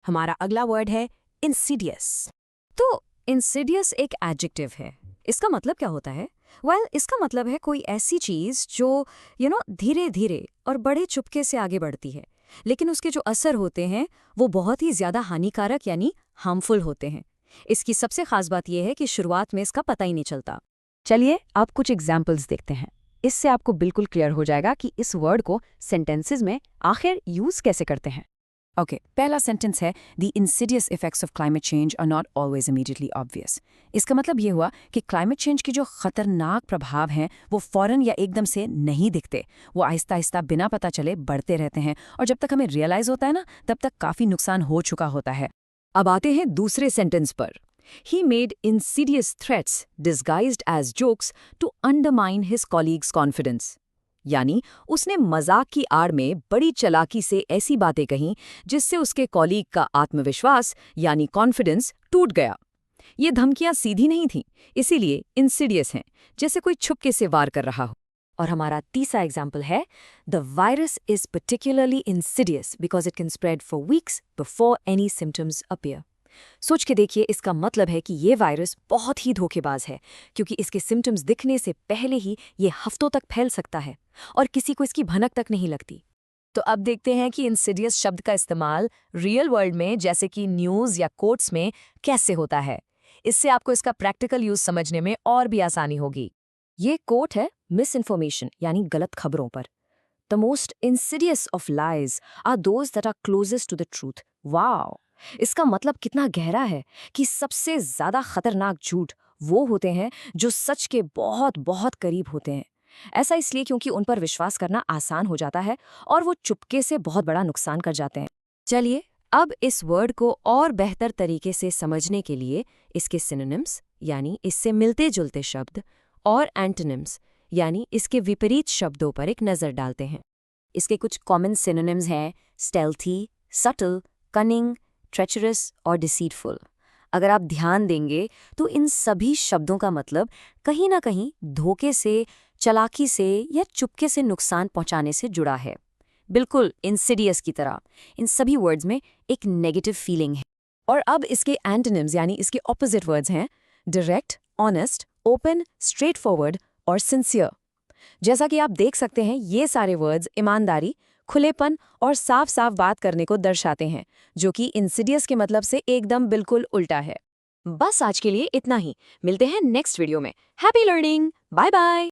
हमारा अगला वर्ड है इंसीडियस। तो इंसिडियस एक एडजेक्टिव है। इसका मतलब क्या होता है? इसका मतलब है कोई ऐसी चीज जो धीरे धीरे और बड़े चुपके से आगे बढ़ती है, लेकिन उसके जो असर होते हैं वो बहुत ही ज्यादा हानिकारक यानी हार्मफुल होते हैं। इसकी सबसे खास बात यह है कि शुरुआत में इसका पता ही नहीं चलता। चलिए आप कुछ एग्जाम्पल्स देखते हैं। इससे आपको बिल्कुल क्लियर हो जाएगा कि इस वर्ड को सेंटेंसेस में आखिर यूज कैसे करते हैं। पहला सेंटेंस है the insidious effects of climate change are not always immediately obvious. इसका मतलब ये हुआ कि क्लाइमेट चेंज के जो खतरनाक प्रभाव हैं वो फौरन या एकदम से नहीं दिखते। वो आहिस्ता आहिस्ता बिना पता चले बढ़ते रहते हैं, और जब तक हमें रियलाइज होता है ना, तब तक काफी नुकसान हो चुका होता है। अब आते हैं दूसरे सेंटेंस पर। He made insidious threats disguised as jokes to undermine his colleagues' confidence. यानी उसने मजाक की आड़ में बड़ी चालाकी से ऐसी बातें कहीं जिससे उसके कॉलीग का आत्मविश्वास यानी कॉन्फिडेंस टूट गया। ये धमकियां सीधी नहीं थीं, इसीलिए इंसिडियस हैं, जैसे कोई छुपके से वार कर रहा हो। और हमारा तीसरा एग्जाम्पल है the virus is particularly Insidious because it can spread for weeks before any symptoms appear. सोच के देखिए, इसका मतलब है कि ये वायरस बहुत ही धोखेबाज है, क्योंकि इसके सिम्टम्स दिखने से पहले ही ये हफ्तों तक फैल सकता है और किसी को इसकी भनक तक नहीं लगती। तो अब देखते हैं कि इंसिडियस शब्द का इस्तेमाल रियल वर्ल्ड में, जैसे कि न्यूज़ या कोर्ट्स में, कैसे होता है। इससे आपको इसका प्रैक्टिकल यूज समझने में और भी आसानी होगी। ये कोट है मिस इन्फॉर्मेशन यानी गलत खबरों पर। The most insidious of lies are those that are closest to the truth. Wow! इसका मतलब कितना गहरा है कि सबसे ज्यादा खतरनाक झूठ वो होते हैं जो सच के बहुत बहुत करीब होते हैं। ऐसा इसलिए क्योंकि उन पर विश्वास करना आसान हो जाता है और वो चुपके से बहुत बड़ा नुकसान कर जाते हैं। चलिए अब इस वर्ड को और बेहतर तरीके से समझने के लिए इसके सिनोनिम्स यानी इससे मिलते जुलते शब्द और एंटोनिम्स यानी इसके विपरीत शब्दों पर एक नज़र डालते हैं। इसके कुछ कॉमन सिनोनिम्स हैं स्टेल्थी, सटल, कनिंग, ट्रेचरस और डिसीटफुल। अगर आप ध्यान देंगे तो इन सभी शब्दों का मतलब कहीं ना कहीं धोखे से, चालाकी से या चुपके से नुकसान पहुंचाने से जुड़ा है। बिल्कुल इंसिडियस की तरह इन सभी वर्ड्स में एक नेगेटिव फीलिंग है। और अब इसके एंटोनिम्स यानी इसके ऑपोजिट वर्ड्स हैं direct, honest, open, straight forward और सिंसियर। जैसा कि आप देख सकते हैं, ये सारे वर्ड्स ईमानदारी, खुलेपन और साफ साफ बात करने को दर्शाते हैं, जो कि इंसिडियस के मतलब से एकदम बिल्कुल उल्टा है। बस आज के लिए इतना ही। मिलते हैं नेक्स्ट वीडियो में। Happy learning! Bye bye!